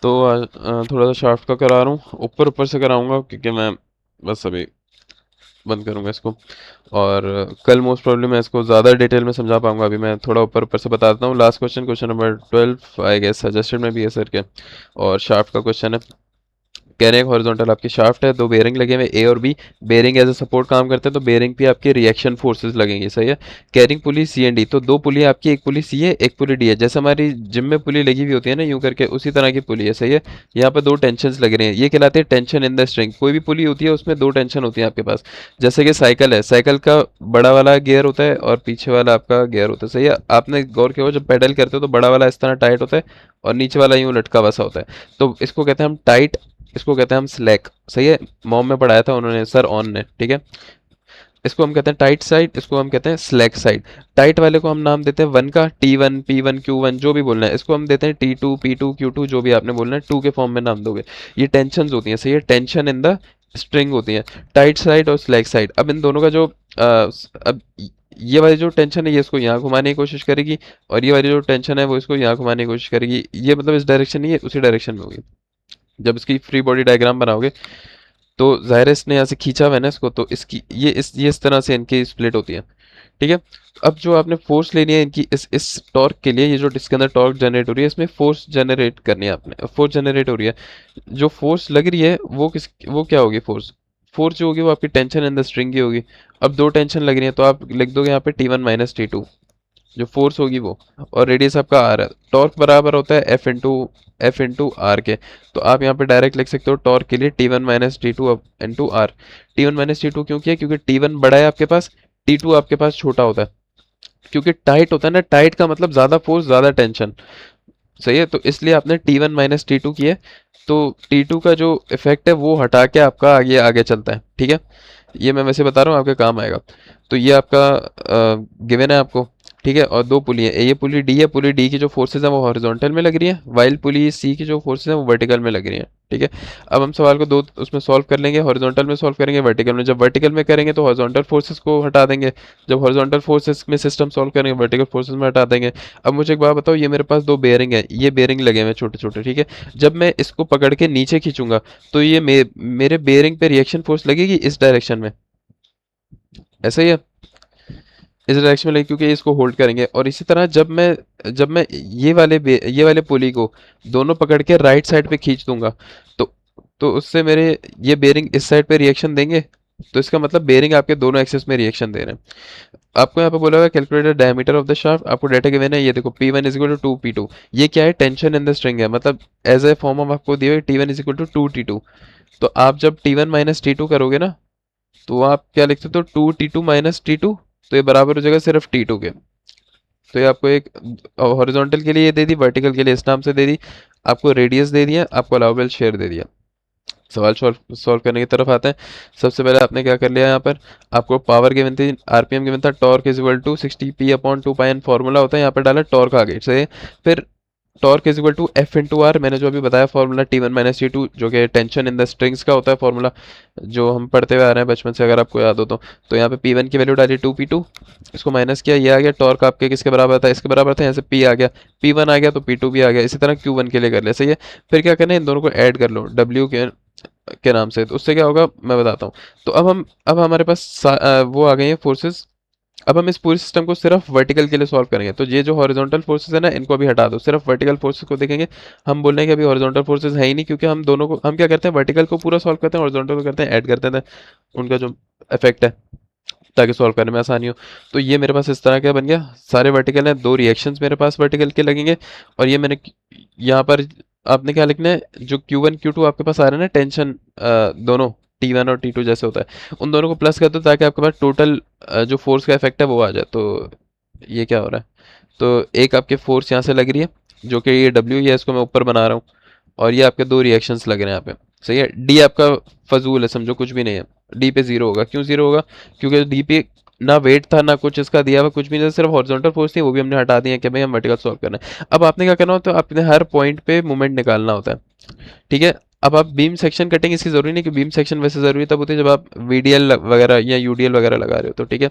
तो थोड़ा सा शाफ्ट का करा रहा हूँ, ऊपर ऊपर से कराऊंगा क्योंकि मैं बस अभी बंद करूंगा इसको। और कल मोस्ट प्रॉब्लम मैं इसको ज़्यादा डिटेल में समझा पाऊंगा, अभी मैं थोड़ा ऊपर ऊपर से बता देता हूँ। Last question, question number 12 I guess suggested में भी है सर के, और शाफ्ट का क्वेश्चन है। कह रहे हैं हॉरिजॉन्टल आपकी शाफ्ट है, दो बेरिंग लगे हुए ए और B. Bearing as a support काम करते हैं, तो बेरिंग पे आपके रिएक्शन फोर्सेस लगेंगे, सही है। Carrying pulley C and D, तो दो पुली आपकी, एक पुली सी है एक पुली डी है, जैसे हमारी जिम में पुली लगी हुई होती है ना यूं करके, उसी तरह की पुली है, सही है। यहाँ पर दो टेंशन लग रहे हैं, ये कहलाते हैं टेंशन इन द स्ट्रिंग। कोई भी पुली होती है उसमें दो टेंशन होती है आपके पास। जैसे कि साइकिल है, साइकिल का बड़ा वाला गियर होता है और पीछे वाला आपका गियर होता है, सही है। आपने गौर किया हो जब पेडल करते हो तो बड़ा वाला इस तरह टाइट होता है और नीचे वाला यूं लटका बसा होता है, तो इसको कहते हैं हम टाइट, इसको कहते हैं हम स्लैक, सही है। मॉम में पढ़ाया था उन्होंने, सर ऑन ने, ठीक है। इसको हम कहते हैं टाइट साइड, इसको हम कहते हैं स्लैक साइड। टाइट वाले को हम नाम देते हैं वन का, T1 P1 Q1 जो भी बोलना है, इसको हम देते हैं T2 P2 Q2 जो भी आपने बोलना है, टू के फॉर्म में नाम दोगे। ये टेंशन होती हैं, सही है, टेंशन इन द स्ट्रिंग होती है, टाइट साइड और स्लैक साइड। अब इन दोनों का जो अब ये वाली जो टेंशन है ये इसको यहाँ घुमाने की कोशिश करेगी, और ये वाली जो टेंशन है वो इसको यहाँ घुमाने की कोशिश करेगी। ये मतलब इस डायरेक्शन नहीं है, उसी डायरेक्शन में होगी। जब इसकी फ्री बॉडी डायग्राम बनाओगे तो ज़ाहिर है इसने यहाँ से खींचा हुआ है ना इसको, तो इसकी ये इस तरह से इनकी स्प्लिट होती है, ठीक है। अब जो आपने फोर्स लेनी है इनकी इस टॉर्क के लिए, ये जो इसके अंदर टॉर्क जनरेट हो रही है, इसमें फोर्स जनरेट करनी है आपने, फोर्स जनरेट हो रही है। जो फोर्स लग रही है वो क्या होगी, फोर्स फोर्स जो होगी वो आपकी टेंशन इन द स्ट्रिंग की होगी। अब दो टेंशन लग रही है तो आप लिख दोगे यहाँ पे T1 - T2, जो फोर्स होगी वो, और रेडियस आपका आर है। टॉर्क बराबर होता है एफ इंटू आर के, तो आप यहाँ पे डायरेक्ट लिख सकते हो टॉर्क के लिए T1 - T2 into are. T1 - T2 क्यों किया, क्योंकि T1 बड़ा है आपके पास, T2 आपके पास छोटा होता है। क्योंकि टाइट होता है ना, टाइट का मतलब ज्यादा फोर्स ज्यादा टेंशन, सही है, तो इसलिए आपने T1 - T2 किए। तो T2 का जो इफेक्ट है वो हटा के आपका आगे आगे चलता है, ठीक है। ये मैं वैसे बता रहा हूँ आपके काम आएगा। तो ये आपका गिवन है आपको, ठीक है। और दो पुली है, ये पुली डी है, पुली डी की जो फोर्सेज है वो हॉरिजॉन्टल में लग रही है, वाइल पुली सी की जो फोर्सेज है वो वर्टिकल में लग रही है, ठीक है। अब हम सवाल को दो उसमें सॉल्व कर लेंगे, हॉरिजॉन्टल में सॉल्व करेंगे, वर्टिकल में। जब वर्टिकल में करेंगे तो हॉरिजॉन्टल फोर्सेज को हटा देंगे, जब हॉरिजॉन्टल फोर्सेज में सिस्टम सॉल्व करेंगे वर्टिकल फोर्सेज में हटा देंगे। अब मुझे एक बात बताओ, ये मेरे पास दो बेयरिंग है, ये बेयरिंग लगे हुए हैं छोटे छोटे, ठीक है। जब मैं इसको पकड़ के नीचे खींचूंगा तो ये मेरे बेयरिंग पे रिएक्शन फोर्स लगेगी इस डायरेक्शन में, ऐसा ही है, इस डायरेक्शन में लगेगी क्योंकि ये इसको होल्ड करेंगे। और इसी तरह जब मैं ये वाले पुली को दोनों पकड़ के राइट साइड पे खींच दूंगा, तो तो उससे मेरे ये बेयरिंग इस साइड पे रिएक्शन देंगे, तो इसका मतलब बेयरिंग आपके दोनों एक्सिस में रिएक्शन दे रहे हैं। आपको यहाँ पे बोला हुआ है calculate diameter of the shaft, आपको डाटा गिवन है, ये देखो P1 = 2 P2, ये क्या है, टेंशन इन द स्ट्रिंग है, मतलब एज ए फॉर्म ऑफ आपको दिए हुए T1 = 2 T2। तो आप जब T1 - T2 करोगे ना, तो आप क्या लिख सकते हो, 2T2 - T2, तो ये बराबर हो जाएगा सिर्फ T2 के। तो ये आपको एक हॉरिजॉन्टल के लिए ये दे दी, वर्टिकल के लिए इस नाम से दे दी, आपको रेडियस दे दिया, आपको अलाउबल शेयर दे दिया। सवाल सॉल्व सॉल्व करने की तरफ आते हैं। सबसे पहले आपने क्या कर लिया, यहाँ पर आपको पावर गिवन थी, आरपीएम गिवन था, टॉर्क = 60P/2πn फॉर्मूला होता है, यहाँ पर डाला टॉर्क आ गई, सही। फिर टॉर्क F/r, मैंने जो अभी बताया फॉर्मूला T1 - T2 जो कि टेंशन इन द स्ट्रिंग्स का होता है फॉर्मूला, जो हम पढ़ते हुए आ रहे हैं बचपन से, अगर आपको याद हो तो यहाँ पे P1 की वैल्यू डाली 2P2, इसको माइनस किया, ये आ गया। टॉर्क आपके किसके बराबर था, इसके बराबर था, यहाँ से P आ गया, P1 आ गया तो P2 भी आ गया। इसी तरह Q1 के लिए कर लिया, सही है। फिर क्या करना है, इन दोनों को ऐड कर लो W के नाम से, तो उससे क्या होगा मैं बताता हूँ। तो अब हमारे पास वो आ गई हैं फोर्सेस। अब हम इस पूरे सिस्टम को सिर्फ वर्टिकल के लिए सॉल्व करेंगे, तो ये जो हॉरिजॉन्टल फोर्सेस है ना इनको अभी हटा दो, सिर्फ वर्टिकल फोर्सेस को देखेंगे। हम बोल रहे हैं कि अभी हॉरिजॉन्टल फोर्सेस है ही नहीं, क्योंकि हम दोनों को हम क्या करते हैं, वर्टिकल को पूरा सॉल्व करते हैं, हॉरिजॉन्टल को करते हैं ऐड करते हैं उनका जो इफेक्ट है, ताकि सॉल्व करने में आसानी हो। तो ये मेरे पास इस तरह का बन गया, सारे वर्टिकल हैं, दो रिएक्शंस मेरे पास वर्टिकल के लगेंगे। और ये मैंने यहाँ पर आपने क्या लिखना है, जो Q1 Q2 आपके पास आ रहा है ना टेंशन, दोनों T1 और T2 जैसे होता है, उन दोनों को प्लस कर दो ताकि आपके पास टोटल जो फोर्स का इफेक्ट है वो आ जाए। तो ये क्या हो रहा है, तो एक आपके फोर्स यहाँ से लग रही है जो कि ये W है, इसको मैं ऊपर बना रहा हूँ, और ये आपके दो रिएक्शंस लग रहे हैं यहाँ पे, सही है। डी आपका फजूल है, समझो कुछ भी नहीं है, डी पे जीरो होगा। क्यों जीरो होगा, क्योंकि डी पे ना वेट था ना कुछ इसका दिया हुआ, कुछ भी नहीं था, सिर्फ हॉरिजॉन्टल फोर्स थी, वो भी हमने हटा दिया कि भाई हम वर्टिकल सॉल्व करना है। अब आपने क्या करना होता है, अपने हर पॉइंट पे मोमेंट निकालना होता है, ठीक है। अब आप बीम सेक्शन कटिंग इसकी जरूरी नहीं, कि बीम सेक्शन वैसे जरूरी तब होती है जब आप VDL वगैरह या UDL वगैरह लगा रहे हो, तो ठीक है।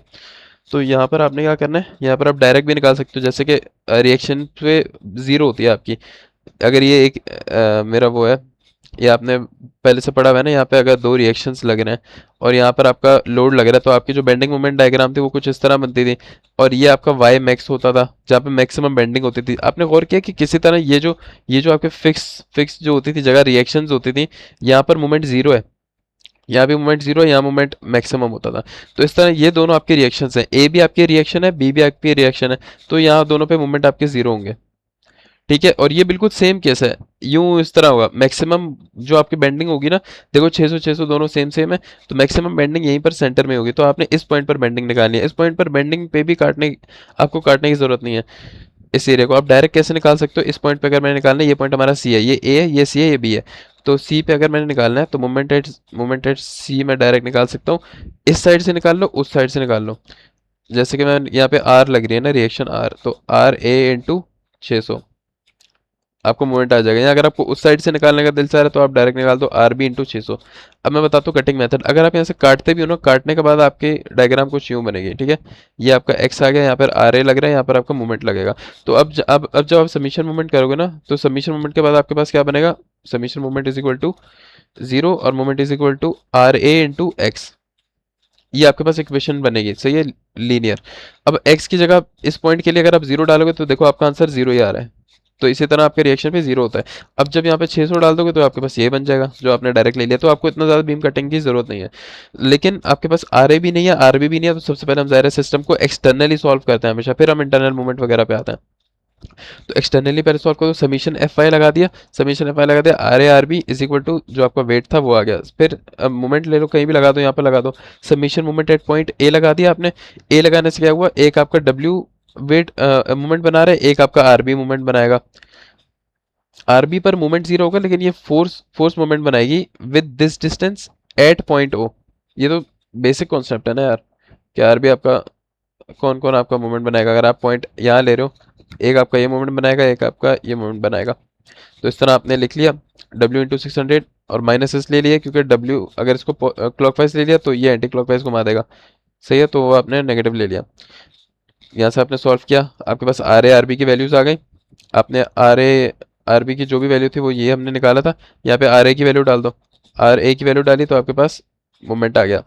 तो यहाँ पर आपने क्या करना है, यहाँ पर आप डायरेक्ट भी निकाल सकते हो, जैसे कि रिएक्शन पे जीरो होती है आपकी, अगर ये एक मेरा वो है, ये आपने पहले से पढ़ा हुआ है ना, यहाँ पे अगर दो रिएक्शंस लग रहे हैं और यहाँ पर आपका लोड लग रहा है, तो आपकी जो बेंडिंग मोमेंट डायग्राम थी वो कुछ इस तरह बनती थी, और ये आपका वाई मैक्स होता था जहाँ पे मैक्सिमम बेंडिंग होती थी। आपने गौर किया कि किसी तरह ये जो आपके फिक्स फिक्स जो होती थी जगह रिएक्शंस होती थी, यहाँ पर मोमेंट जीरो है, यहाँ भी मोमेंट जीरो है, यहाँ मोमेंट मैक्सिमम होता था। तो इस तरह ये दोनों आपके रिएक्शंस हैं, ए भी आपकी रिएक्शन है, बी भी आपकी रिएक्शन है, तो यहाँ दोनों पे मोमेंट आपके जीरो होंगे। ठीक है, और ये बिल्कुल सेम केस है, यूं इस तरह होगा मैक्सिमम जो आपकी बेंडिंग होगी ना, देखो 600 600 दोनों सेम सेम है, तो मैक्सिमम बेंडिंग यहीं पर सेंटर में होगी, तो आपने इस पॉइंट पर बेंडिंग निकालनी है। इस पॉइंट पर बेंडिंग पे भी आपको काटने की जरूरत नहीं है। इस एरिया को आप डायरेक्ट कैसे निकाल सकते हो, इस पॉइंट पे अगर मैंने निकालना है, ये पॉइंट हमारा सी है, ये ए है, ये सी है, ये बी है, तो सी पे अगर मैंने निकालना है तो मोमेंट एट सी मैं डायरेक्ट निकाल सकता हूँ। इस साइड से निकाल लो, उस साइड से निकाल लो। जैसे कि मैं यहाँ पे आर लग रही है ना, रिएक्शन आर, तो आर ए इंटू 600 आपको मोमेंट आ जाएगा। या अगर आपको उस साइड से निकालने का दिल चाह रहा है तो आप डायरेक्ट निकाल दो आर बी इंटू 600। अब मैं बताता हूँ कटिंग मेथड। अगर आप यहाँ से काटते भी हो ना, काटने के बाद आपकी डायग्राम कुछ यूँ बनेगी, ठीक है। ये आपका एक्स आ गया, यहाँ पर आर ए लग रहा है, यहाँ पर आपका मूवमेंट लगेगा। तो अब जब आप सबमिशन मूवमेंट करोगे ना, तो सबमिशन मूवमेंट के बाद आपके पास क्या बनेगा, summation movement is equal to zero और moment is equal to R A into X. ये आपके पास इक्वेशन बनेगी, सही है, लीनियर। अब x की जगह इस पॉइंट के लिए अगर आप जीरो डालोगे तो देखो आपका आंसर जीरो ही आ रहा है। तो इसी तरह आपके रिएक्शन पे जीरो होता है। अब जब यहाँ पे 600 डाल दोगे तो आपके पास ये बन जाएगा जो आपने डायरेक्ट ले लिया, तो आपको इतना ज़्यादा बीम कटिंग की जरूरत नहीं है। लेकिन आपके पास आर ए भी नहीं है, आर बी भी नहीं है, तो सबसे पहले हम ज़ाहिर है सिस्टम को एक्सटर्नली सॉल्व करते हैं हमेशा, फिर हम इंटरनल मूवमेंट वगैरह पे आते हैं। तो एक्सटर्नली पहले सॉल्व करो, समीशन एफ वाई लगा दिया, समीशन एफ वाई लगा दिया, R A R B is equal to जो आपका वेट था वो आ गया। फिर अब मोमेंट ले लो, कहीं भी लगा दो, यहाँ पर लगा दो, summation moment at point A लगा दिया आपने। ए लगाने से क्या हुआ, एक आपका डब्ल्यू वेट मोमेंट बना रहा है, एक आपका आर बी मोमेंट बनाएगा। आरबी पर मोमेंट जीरो होगा, लेकिन ये फोर्स फोर्स मोमेंट बनाएगी with this distance at point O. ये तो बेसिक कॉन्सेप्ट है ना यार, कि आरबी आपका कौन कौन आपका मोमेंट बनाएगा। अगर आप पॉइंट यहाँ ले रहे हो, एक आपका ये मोमेंट बनाएगा, एक आपका ये मोमेंट बनाएगा। तो इस तरह आपने लिख लिया W इंटू 600 और माइनस एस ले लिया, क्योंकि W अगर इसको क्लॉकवाइज ले लिया तो ये एंटी क्लॉकवाइज घुमा देगा, सही है, तो वो आपने नेगेटिव ले लिया। यहाँ से आपने सॉल्व किया, आपके पास आर ए आर बी की वैल्यूज आ गई। आपने आर ए आर बी की जो भी वैल्यू थी वो ये हमने निकाला था, यहाँ पे आर ए की वैल्यू डाल दो। आर ए की वैल्यू डाली तो आपके पास मोमेंट आ गया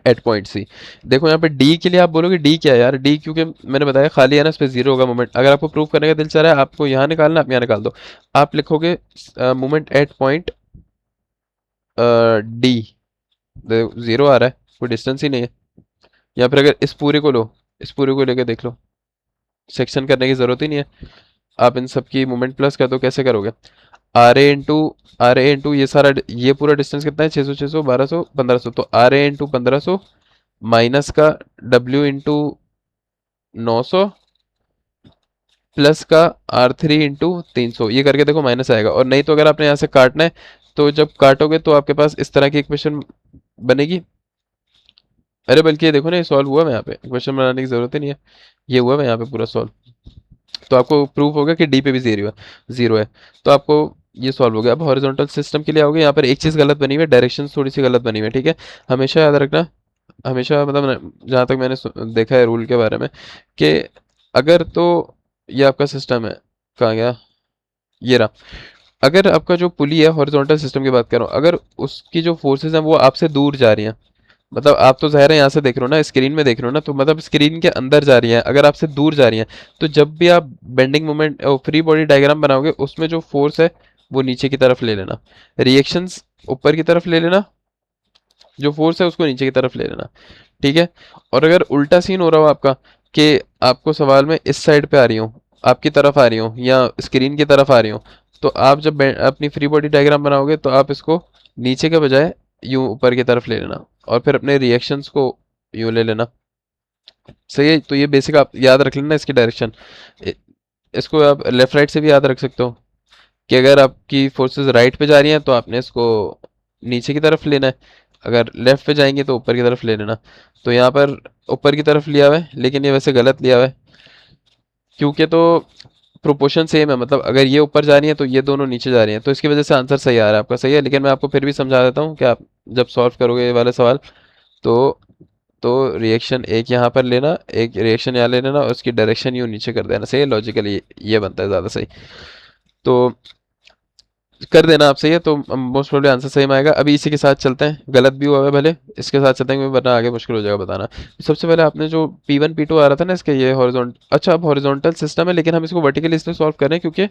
एट पॉइंट सी। देखो यहाँ पे डी के लिए आप बोलोगे डी क्या है यार, डी क्योंकि मैंने बताया खाली है ना, इस पे जीरो होगा मोमेंट। अगर आपको प्रूव करने का दिल चाह रहा है, आपको यहाँ निकालना, आप यहाँ निकाल दो। आप लिखोगे moment at point D, zero आ रहा है, कोई डिस्टेंस ही नहीं है। या फिर अगर इस पूरे को लो, इस पूरे को लेकर देख लो, सेक्शन करने की जरूरत ही नहीं है, आप इन सब की मोमेंट प्लस कर दो। कैसे करोगे, आर ए इंटू ये सारा, ये पूरा डिस्टेंस कितना है, 600 600 1200 1500, तो आर ए इंटू 1500 माइनस का डब्ल्यू इंटू 900 प्लस का आर थ्री इंटू 300, ये करके देखो माइनस आएगा। और नहीं तो अगर आपने यहाँ से काटना है, तो जब काटोगे तो आपके पास इस तरह की इक्वेशन बनेगी। अरे बल्कि ये देखो ना, ये सॉल्व हुआ। मैं यहाँ पे इक्वेशन बनाने की जरूरत ही नहीं है, ये हुआ मैं यहाँ पे पूरा सॉल्व। तो आपको प्रूफ होगा कि डी पे भी जीरो है। तो आपको ये सॉल्व हो गया। अब हॉरिजॉन्टल सिस्टम के लिए आओगे, यहाँ पर एक चीज़ गलत बनी हुई है, डायरेक्शन थोड़ी सी गलत बनी हुई है, ठीक है। हमेशा याद रखना, हमेशा मतलब जहाँ तक मैंने देखा है रूल के बारे में, कि अगर तो ये आपका सिस्टम है, कहाँ गया, ये रहा। अगर आपका जो पुली है, हॉरिजॉन्टल सिस्टम की बात कर रहा हूँ, अगर उसकी जो फोर्सेज हैं वो आपसे दूर जा रही हैं, मतलब आप तो ज़ाहिर है यहाँ से देख रहे हो ना, स्क्रीन में देख रहे हो ना, तो मतलब स्क्रीन के अंदर जा रही हैं, अगर आपसे दूर जा रही हैं, तो जब भी आप बेंडिंग मोमेंट और फ्री बॉडी डायग्राम बनाओगे, उसमें जो फोर्स है वो नीचे की तरफ ले लेना, रिएक्शंस ऊपर की तरफ ले लेना, जो फोर्स है उसको नीचे की तरफ ले लेना, ठीक है। और अगर उल्टा सीन हो रहा हो आपका, कि आपको सवाल में इस साइड पे आ रही हो, आपकी तरफ आ रही हो, या स्क्रीन की तरफ आ रही हो, तो आप जब अपनी फ्री बॉडी डायग्राम बनाओगे तो आप इसको नीचे के बजाय यूं ऊपर की तरफ ले लेना, और फिर अपने रिएक्शंस को यूं ले लेना, सही है। तो ये बेसिक आप याद रख लेना, इसकी डायरेक्शन। इसको आप लेफ्ट राइट से भी याद रख सकते हो, कि अगर आपकी फोर्सेस राइट पे जा रही हैं तो आपने इसको नीचे की तरफ लेना है, अगर लेफ्ट पे जाएंगे तो ऊपर की तरफ ले लेना। तो यहाँ पर ऊपर की तरफ लिया हुआ है, लेकिन ये वैसे गलत लिया हुआ है, क्योंकि तो प्रोपोर्शन सेम है, मतलब अगर ये ऊपर जा रही है तो ये दोनों नीचे जा रही हैं, तो इसकी वजह से आंसर सही आ रहा है आपका, सही है। लेकिन मैं आपको फिर भी समझा देता हूँ कि आप जब सॉल्व करोगे ये वाला सवाल, तो तो रिएक्शन एक यहाँ पर लेना, एक रिएक्शन यहाँ ले लेना, और उसकी डायरेक्शन यूँ नीचे कर देना, सही है। लॉजिकली ये बनता है ज़्यादा सही। तो कर देना आप, सही है, तो मोस्ट प्रोबेबली आंसर सही में आएगा। अभी इसी के साथ चलते हैं, गलत भी हुआ है भले, इसके साथ चलते हैं वरना आगे मुश्किल हो जाएगा बताना। सबसे पहले आपने जो P1 P2 आ रहा था ना इसके, ये हॉरिजॉन्टल, अच्छा अब हॉरिजॉन्टल सिस्टम है लेकिन हम इसको वर्टिकली इसलिए सॉल्व कर रहे हैं क्योंकि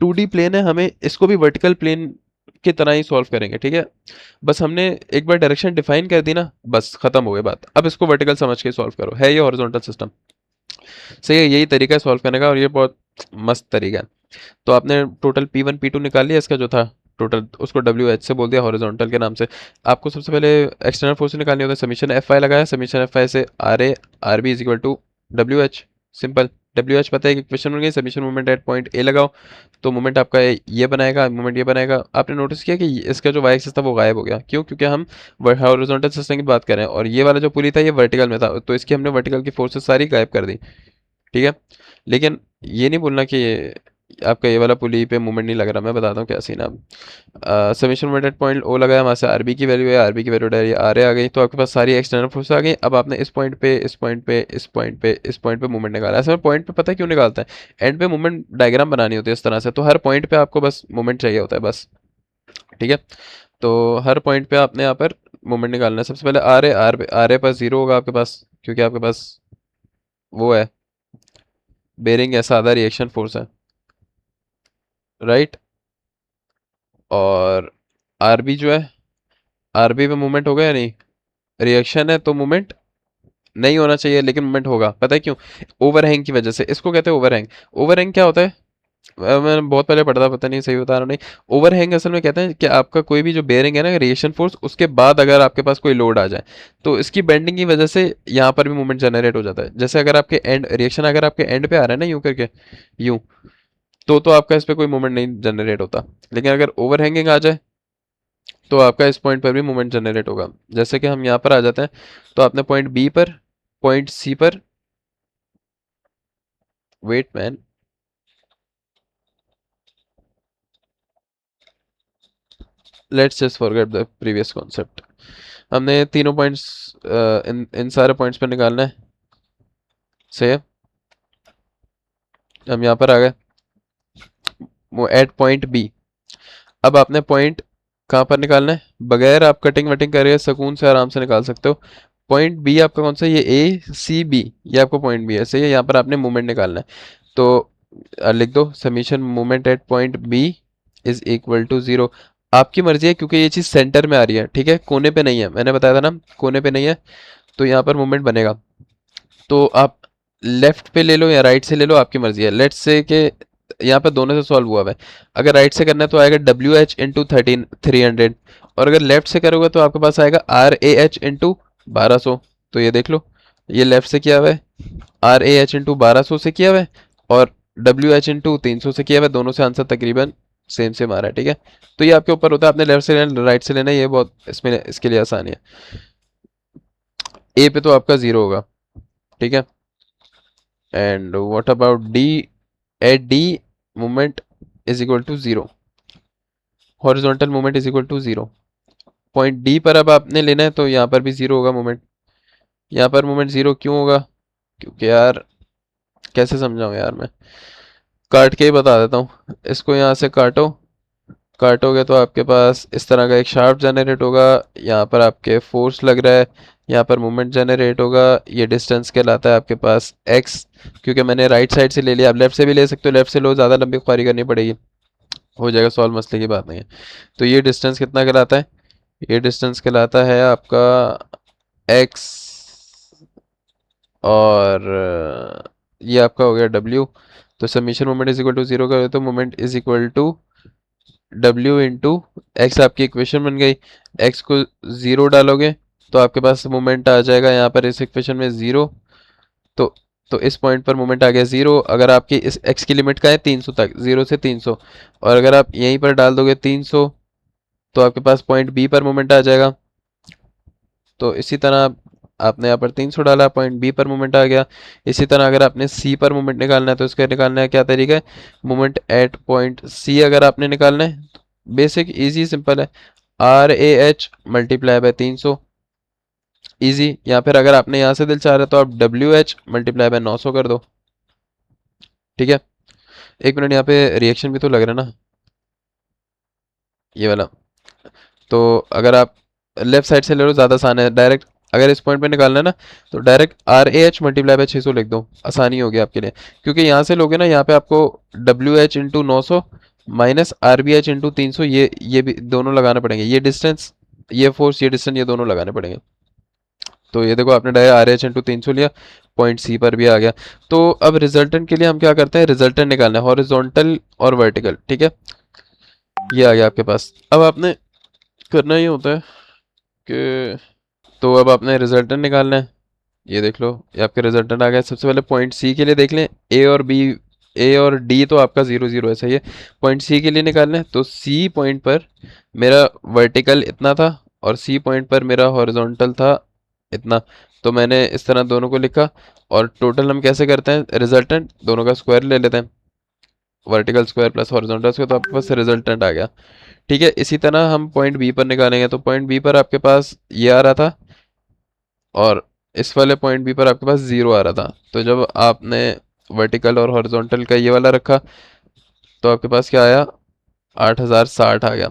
2D प्लेन है, हमें इसको भी वर्टिकल प्लेन की तरह ही सॉल्व करेंगे, ठीक है। बस हमने एक बार डायरेक्शन डिफाइन कर दी ना, बस खत्म हो गई बात। अब इसको वर्टिकल समझ के सॉल्व करो, है ये हॉरिजॉन्टल सिस्टम, सही है, यही तरीका है सॉल्व करने का और ये बहुत मस्त तरीका है। तो आपने टोटल P1 P2 निकाल लिया इसका जो था टोटल, उसको WH से बोल दिया हॉरिजॉन्टल के नाम से। आपको सबसे पहले एक्सटर्नल फोर्स निकालनी होता है, समीशन FI लगाया, समीशन FI से RA RB is equal to WH, simple. WH पता है कि इक्वेशन बन गई, summation moment at point A लगाओ, तो मोमेंट आपका ये बनाएगा, मोमेंट ये बनाएगा। आपने नोटिस किया कि इसका जो वाई एक्सिस था वो गायब हो गया, क्यों? क्योंकि हम हॉरिजॉन्टल सिस्टम की बात कर रहे हैं और ये वाला जो पुली था ये वर्टिकल में था, तो इसकी हमने वर्टिकल की फोर्सेस सारी गायब कर दी, ठीक है। लेकिन ये नहीं बोलना कि आपका ये वाला पुली पे मूवमेंट नहीं लग रहा, मैं बताता हूँ क्या सीन है। अब summation moment at point O लगाया, वहाँ से आरबी की वैल्यू है, आरबी की वैल्यू डायरी आर ए आ गई, तो आपके पास सारी एक्सटर्नल फोर्स आ गई। अब आपने इस पॉइंट पे इस पॉइंट पे इस पॉइंट पे इस पॉइंट पे मूवमेंट निकाला। ऐसे में पॉइंट पे पता है क्यों निकालता है, एंड पे मूवमेंट डायग्राम बनानी होती है इस तरह से, तो हर पॉइंट पे आपको बस मूवमेंट चाहिए होता है बस, ठीक है। तो हर पॉइंट पे आपने यहाँ पर मूवमेंट निकालना है। सबसे पहले आर ए पर जीरो होगा आपके पास, क्योंकि आपके पास वो है बेरिंग है, सादा रिएक्शन फोर्स है, राइट। और आरबी जो है, आरबी पे मूवमेंट होगा या नहीं, रिएक्शन है तो मूवमेंट नहीं होना चाहिए लेकिन मूवमेंट होगा, पता है क्यों? ओवरहैंग की वजह से, इसको कहते हैं ओवरहैंग। ओवरहैंग क्या होता है? मैंने बहुत पहले पढ़ा था, पता नहीं सही बता रहा नहीं। ओवरहैंग असल में कहते हैं कि आपका कोई भी जो बेयरिंग है ना, रिएक्शन फोर्स, उसके बाद अगर आपके पास कोई लोड आ जाए तो इसकी बेंडिंग की वजह से यहाँ पर भी मूवमेंट जनरेट हो जाता है। जैसे अगर आपके एंड रिएक्शन अगर आपके एंड पे आ रहा है ना, यूं करके, यूं, तो आपका इस पे कोई मूवमेंट नहीं जनरेट होता। लेकिन अगर ओवरहैंगिंग आ जाए तो आपका इस पॉइंट पर भी मूवमेंट जनरेट होगा। जैसे कि हम यहाँ पर आ जाते हैं, तो आपने पॉइंट बी पर, पॉइंट सी पर, wait man, let's just forget the previous concept. हमने तीनों पॉइंट्स इन इन सारे पॉइंट्स पर निकालना है, सही है। हम यहाँ पर आ गए, वो एट पॉइंट बी। अब आपने पॉइंट कहाँ पर निकालना है, बगैर आप कटिंग वटिंग करे सुकून से आराम से निकाल सकते हो। पॉइंट बी आपका कौन सा है? ये A C B, ये आपको पॉइंट बी है, सही है। यहाँ पर आपने मूवमेंट निकालना है, तो लिख दो summation movement at point B is equal to zero. आपकी मर्जी है, क्योंकि ये चीज़ सेंटर में आ रही है, ठीक है, कोने पे नहीं है, मैंने बताया था ना कोने पे नहीं है, तो यहाँ पर मूवमेंट बनेगा। तो आप लेफ्ट पे ले लो या राइट से ले लो, आपकी मर्जी है। लेट्स से कि यहाँ पे दोनों से सॉल्व हुआ है, अगर राइट से करना है तो आएगा WH × 1300, और अगर लेफ्ट से करोगे तो आपके पास आएगा RAH × 1200। तो ये देख लो, ये लेफ्ट से किया हुआ है, RAH × 1200 से किया हुआ है, और WH × 300 से किया हुआ है, दोनों से आंसर तकरीबन सेम सेम आ रहा है, ठीक है। तो ये आपके ऊपर होता है, आपने लेफ्ट से लेना राइट से लेना, ये बहुत इसमें इसके लिए आसानी है। ए पे तो आपका जीरो होगा, ठीक है। And what about D? At D moment is equal to zero, horizontal moment is equal to zero. Point D पर अब आपने लेना है तो यहाँ पर भी जीरो होगा मोमेंट। यहाँ पर मोमेंट जीरो क्यों होगा? क्योंकि यार कैसे समझाऊं यार मैं, काट के ही बता देता हूँ। इसको यहाँ से काटो, काटोगे तो आपके पास इस तरह का एक शाफ्ट जनरेट होगा, यहाँ पर आपके फोर्स लग रहा है, यहाँ पर मोमेंट जनरेट होगा, ये डिस्टेंस कहलाता है आपके पास x। क्योंकि मैंने राइट साइड से ले लिया, आप लेफ्ट से भी ले सकते हो, लेफ्ट से लो, ज़्यादा लंबी ख्वारी करनी पड़ेगी, हो जाएगा सॉल्व, मसले की बात नहीं है। तो ये डिस्टेंस कितना कहलाता है? ये डिस्टेंस कहलाता है आपका x, और ये आपका हो गया w। तो summation moment is equal to zero का, तो moment is equal to W into X, आपकी इक्वेशन बन गई। x को ज़ीरो डालोगे तो आपके पास मोमेंट आ जाएगा यहाँ पर इस इक्वेशन में ज़ीरो। तो इस पॉइंट पर मोमेंट आ गया ज़ीरो। अगर आपकी इस x की लिमिट का है 300 तक, 0 से 300, और अगर आप यहीं पर डाल दोगे 300 तो आपके पास पॉइंट बी पर मोमेंट आ जाएगा। तो इसी तरह आपने यहाँ पर 300 डाला, पॉइंट बी पर मोमेंट आ गया। इसी तरह अगर आपने सी पर मोमेंट निकालना है तो इसका निकालना है क्या तरीका है, मोमेंट एट पॉइंट सी अगर आपने निकालना है, बेसिक इजी सिंपल है, RAH मल्टीप्लाई बाय 300, इजी। या फिर अगर आपने यहाँ से दिल चाह रहा है तो आप WH मल्टीप्लाई बाय 900 कर दो, ठीक है। एक मिनट, यहाँ पे रिएक्शन भी तो लग रहा है ना, ये वाला। तो अगर आप लेफ्ट साइड से ले लो, ज़्यादा आसान है डायरेक्ट। अगर इस पॉइंट पे निकालना है ना, तो direct R A H multiply by 600 लिख दो, आसानी होगी आपके लिए। क्योंकि यहाँ से लोगे ना, यहाँ पे आपको W H into 900 minus R B H into 300, ये भी दोनों लगाने पड़ेंगे। ये डिस्टेंस, ये फोर्स, ये डिस्टेंस, ये दोनों लगाने पड़ेंगे। तो ये देखो आपने डायरेक्ट आर एच इंटू 300 लिया, पॉइंट सी पर भी आ गया। तो अब रिजल्टेंट के लिए हम क्या करते हैं, रिजल्टेंट निकालना है हॉरिजॉन्टल और वर्टिकल, ठीक है। ये आ गया आपके पास। अब आपने करना ही होता है कि, तो अब आपने रिजल्टेंट निकालना है। ये देख लो, ये आपके रिजल्टेंट आ गया। सबसे पहले पॉइंट सी के लिए देख लें, ए और बी, ए और डी तो आपका 0 0 है, सही है। पॉइंट सी के लिए निकालना है, तो सी पॉइंट पर मेरा वर्टिकल इतना था और सी पॉइंट पर मेरा हॉरिजॉन्टल था इतना। तो मैंने इस तरह दोनों को लिखा। और टोटल हम कैसे करते हैं, रिजल्टेंट दोनों का स्क्वायर ले लेते हैं, vertical square plus horizontal square, तो आपके पास रिजल्टेंट आ गया। ठीक है, इसी तरह हम पॉइंट बी पर निकालेंगे। तो पॉइंट बी पर आपके पास ये आ रहा था और इस वाले पॉइंट बी पर आपके पास 0 आ रहा था। तो जब आपने वर्टिकल और हॉरिजॉन्टल का ये वाला रखा, तो आपके पास क्या आया, 8060 आ गया।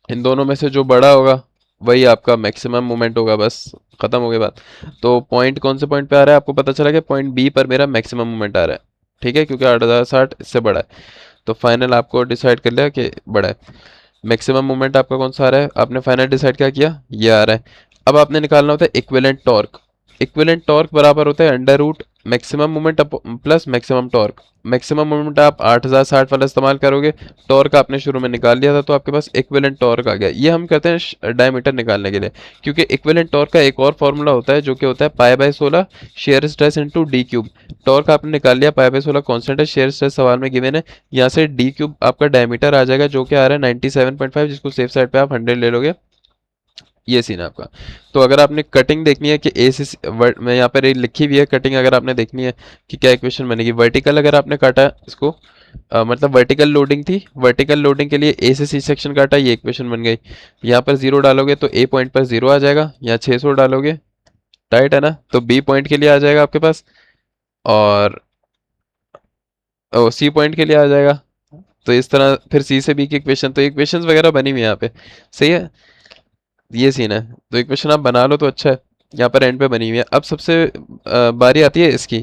इन दोनों में से जो बड़ा होगा वही आपका मैक्सिमम मोमेंट होगा, बस खत्म हो गई बात। तो पॉइंट कौन से पॉइंट पे आ रहा है, आपको पता चला कि पॉइंट बी पर मेरा मैक्सिमम मोमेंट आ रहा है। ठीक है, क्योंकि 8060 इससे बड़ा है। तो फाइनल आपको डिसाइड कर लिया कि बड़ा है। मैक्सिमम मोमेंट आपका कौन सा आ रहा है, आपने फाइनल डिसाइड क्या किया, ये आ रहा है। अब आपने निकालना होता है इक्विवेलेंट टॉर्क। इक्विवेलेंट टॉर्क बराबर होता है under root maximum moment plus maximum torque. Maximum moment आप 8060 वाला इस्तेमाल करोगे, टॉर्क आपने शुरू में निकाल लिया था, तो आपके पास इक्विवेलेंट टॉर्क आ गया। ये हम कहते हैं डायमीटर निकालने के लिए। क्योंकि इक्विवेलेंट टॉर्क का एक और फॉर्मूला होता है, जो कि होता है पाई/16 shear stress into D cube. Torque आपने निकाल लिया, पाई/16 कॉन्स्टेंट है, शेयर स्ट्रेस सवाल में गिवन है। यहाँ से डी क्यूब आपका डायमीटर आ जाएगा, जो कि आ रहा है 97.5, जिसको सेफ साइड पे आप 100 ले लोगे। ये सीन है आपका। तो अगर आपने कटिंग देखनी है कि ए से मैं यहाँ पर लिखी हुई है कटिंग, अगर आपने देखनी है कि क्या इक्वेशन बनेगी, वर्टिकल अगर आपने काटा है इसको, मतलब वर्टिकल लोडिंग थी, वर्टिकल लोडिंग के लिए ए से सी सेक्शन काटा, ये इक्वेशन बन गई। यहाँ पर 0 डालोगे तो ए पॉइंट पर 0 आ जाएगा, यहाँ 600 डालोगे, टाइट है ना, तो बी पॉइंट के लिए आ जाएगा आपके पास, और सी पॉइंट के लिए आ जाएगा। तो इस तरह फिर सी से बी की इक्वेशन, तो इक्वेशंस वगैरह बनी हुई है यहाँ पे, सही है। ये सीन है, तो इक्वेशन आप बना लो तो अच्छा है। यहाँ पर एंड पे बनी हुई है। अब सबसे बारी आती है इसकी,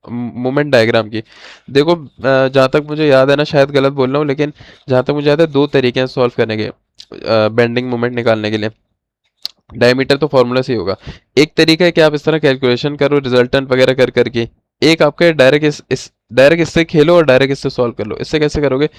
मोमेंट डायग्राम की। देखो जहाँ तक मुझे याद है ना, शायद गलत बोल रहा हूँ, लेकिन जहाँ तक मुझे याद है, दो तरीके हैं सॉल्व करने के, बेंडिंग मोमेंट निकालने के लिए। डायमीटर तो फॉर्मूला से ही होगा। एक तरीका है कि आप इस तरह कैलकुलेशन करो रिजल्टेंट वगैरह कर करके। एक आपके डायरेक्ट इस डायरेक्ट इससे खेलो और डायरेक्ट इससे सॉल्व कर लो। इससे कैसे करोगे,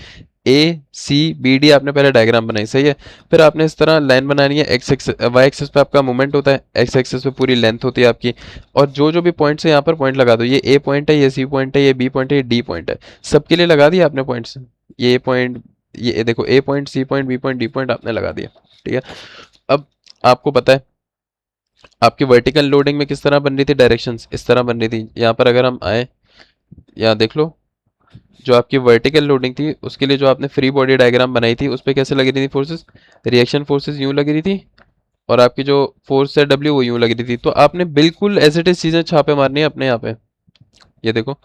ए सी बी डी आपने पहले डायग्राम बनाई, सही है। फिर आपने इस तरह लाइन बनानी है, एक्स एक्स वाई एक्सिस पे आपका मूवमेंट होता है, एक्स एक्सिस पे पूरी लेंथ होती है आपकी। और जो जो भी पॉइंट्स है यहाँ पर पॉइंट लगा दो। ये ए पॉइंट है, ये सी पॉइंट है, ये बी पॉइंट है, ये डी पॉइंट है। सबके लिए लगा दिया आपने पॉइंट्स। ये पॉइंट, ये देखो A point, C point, B point, D point आपने लगा दिया। ठीक है, अब आपको पता है आपकी वर्टिकल लोडिंग में किस तरह बन रही थी, डायरेक्शंस इस तरह बन रही थी। यहाँ पर अगर हम आए, यहाँ देख लो, जो आपकी वर्टिकल लोडिंग थी उसके लिए जो आपने फ्री बॉडी डायग्राम बनाई थी, उस पर कैसे लगी रही थी फोर्सेस, रिएक्शन फोर्सेस यूं लगी रही थी, और आपकी जो फोर्स है डब्ल्यू वो यूं लगी रही थी। तो आपने बिल्कुल एज इट इज चीज़ें छापे मारनी है अपने यहाँ पे। ये देखो,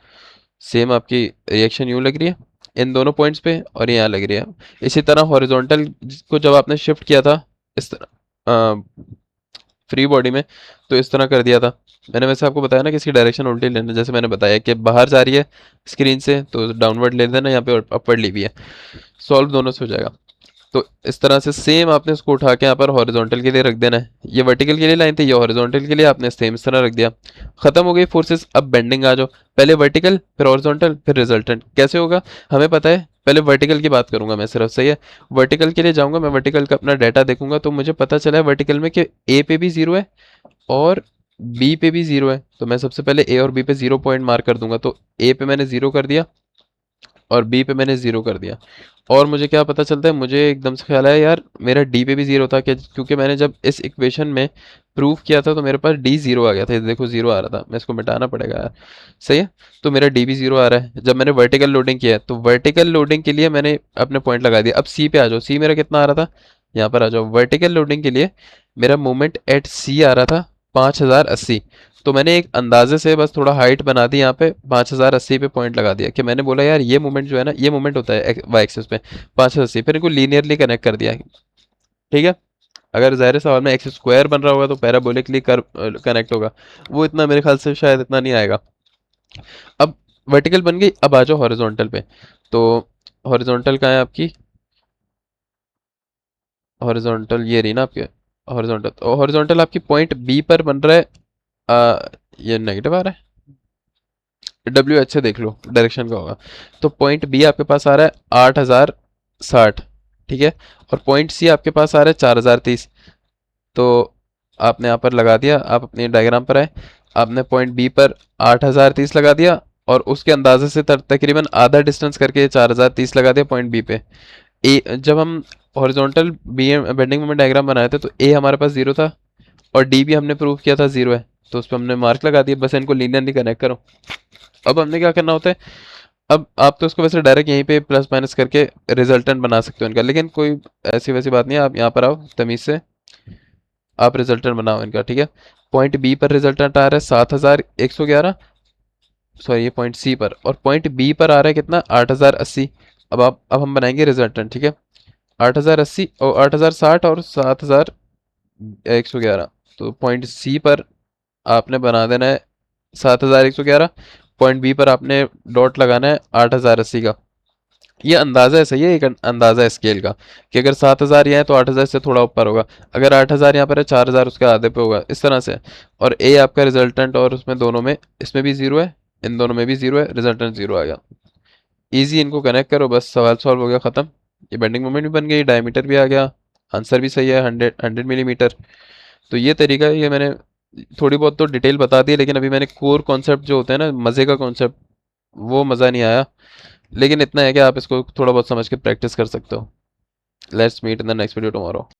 सेम आपकी रिएक्शन यूं लग रही है इन दोनों पॉइंट्स पे, और यहाँ लग रही है। इसी तरह हॉरिजॉन्टल को जब आपने शिफ्ट किया था इस तरह फ्री बॉडी में, तो इस तरह कर दिया था। मैंने वैसे आपको बताया ना कि इसकी डायरेक्शन उल्टी लेना, जैसे मैंने बताया कि बाहर जा रही है स्क्रीन से तो डाउनवर्ड ले लेना, यहाँ पे अपवर्ड ली हुई है। सॉल्व दोनों से हो जाएगा। तो इस तरह से सेम आपने इसको उठा के यहाँ पर हॉरिजॉन्टल के लिए रख देना है। ये वर्टिकल के लिए लाइन थी, ये हॉरिजॉन्टल के लिए आपने सेम इस तरह रख दिया। खत्म हो गई फोर्सेस। अब बेंडिंग आ जाओ, पहले वर्टिकल फिर हॉरिजॉन्टल फिर रिजल्टेंट। कैसे होगा हमें पता है, पहले वर्टिकल की बात करूंगा मैं सिर्फ, सही है। वर्टिकल के लिए जाऊंगा मैं, वर्टिकल का अपना डाटा देखूंगा, तो मुझे पता चला है वर्टिकल में कि ए पे भी 0 है और बी पे भी 0 है। तो मैं सबसे पहले ए और बी पे 0 पॉइंट मार्क कर दूंगा। तो ए पे मैंने 0 कर दिया और बी पे मैंने 0 कर दिया। और मुझे क्या पता चलता है, मुझे एकदम से ख्याल आया यार मेरा डी पे भी 0 था क्या, क्योंकि मैंने जब इस इक्वेशन में प्रूफ किया था तो मेरे पास डी 0 आ गया था। ये देखो 0 आ रहा था, मैं इसको मिटाना पड़ेगा यार, सही है। तो मेरा डी भी 0 आ रहा है। जब मैंने वर्टिकल लोडिंग किया है, तो वर्टिकल लोडिंग के लिए मैंने अपने पॉइंट लगा दिया। अब सी पे आ जाओ, सी मेरा कितना आ रहा था, यहाँ पर आ जाओ। वर्टिकल लोडिंग के लिए मेरा मोमेंट एट सी आ रहा था 5080। तो मैंने एक अंदाजे से बस थोड़ा हाइट बना दी यहाँ पे, 5080 पे पॉइंट लगा दिया कि मैंने बोला यार ये मोमेंट जो है ना, ये मोमेंट होता है वाई एक्सिस पे 5080, फिर इनको लीनियरली कनेक्ट कर दिया। ठीक है। अगर ज़ाहिर सवाल में एक्स स्क्वायर बन रहा होगा तो पैराबोलिकली कर कनेक्ट होगा, वो इतना मेरे ख्याल से शायद इतना नहीं आएगा। अब वर्टिकल बन गई, अब आ जाओ हॉरिजॉन्टल पे। तो हॉरिजॉन्टल कहाँ है आपकी? हॉरिजॉन्टल ये रही ना आपके। हॉरिजॉन्टल, तो हॉरिजॉन्टल आपकी पॉइंट बी पर बन रहा है। ये नेगेटिव आ रहा है, डब्ल्यू एच से देख लो डायरेक्शन का होगा। तो पॉइंट बी आपके पास आ रहा है 8060। ठीक है। और पॉइंट सी आपके पास आ रहा है 4030। तो आपने यहाँ पर लगा दिया, आप अपने डायग्राम पर आए, आपने पॉइंट बी पर 8030 लगा दिया, और उसके अंदाजे से तकरीबन आधा डिस्टेंस करके 4030 लगा दिया पॉइंट बी पे। ए जब हम horizontal B bending moment diagram बनाए थे तो ए हमारे पास जीरो था, और डी भी हमने प्रूव किया था जीरो है, तो उस पर हमने मार्क लगा दिया, बस इनको लीनियरली कनेक्ट करो। अब हमने क्या करना होता है, अब आप तो इसको वैसे डायरेक्ट यहीं पे प्लस माइनस करके रिजल्टेंट बना सकते हो इनका, लेकिन कोई ऐसी वैसी बात नहीं है, आप यहाँ पर आओ तमीज से, आप रिजल्टेंट बनाओ इनका। ठीक है। पॉइंट बी पर रिजल्टेंट आ रहा है 7111, सॉरी ये पॉइंट सी पर, और पॉइंट बी पर आ रहा है कितना, 8080। अब हम बनाएंगे रिजल्टेंट। ठीक है। 8080 और 8060 और 7111। तो पॉइंट सी पर आपने बना देना है 7111, पॉइंट बी पर आपने डॉट लगाना है 8080 का। ये अंदाजा है, सही है, एक अंदाजा है स्केल का, कि अगर 7000 यहाँ है तो 8000 से थोड़ा ऊपर होगा, अगर 8000 यहाँ पर है 4000 उसके आधे पे होगा, इस तरह से। और ए आपका रिजल्टेंट, और उसमें दोनों में, इसमें भी जीरो है, इन दोनों में भी जीरो है, रिजल्टेंट जीरो आ गया। इजी, इनको कनेक्ट करो, बस सवाल सॉल्व हो गया, खत्म। ये बेंडिंग मोमेंट भी बन गई, डायमीटर भी आ गया, आंसर भी सही है, 100 मिलीमीटर। तो ये तरीका है, ये मैंने थोड़ी बहुत तो डिटेल बता दी, लेकिन अभी मैंने कोर कॉन्सेप्ट जो होता है ना, मज़े का कॉन्सेप्ट, वो मज़ा नहीं आया। लेकिन इतना है कि आप इसको थोड़ा बहुत समझ के प्रैक्टिस कर सकते हो। Let's meet in the next video tomorrow.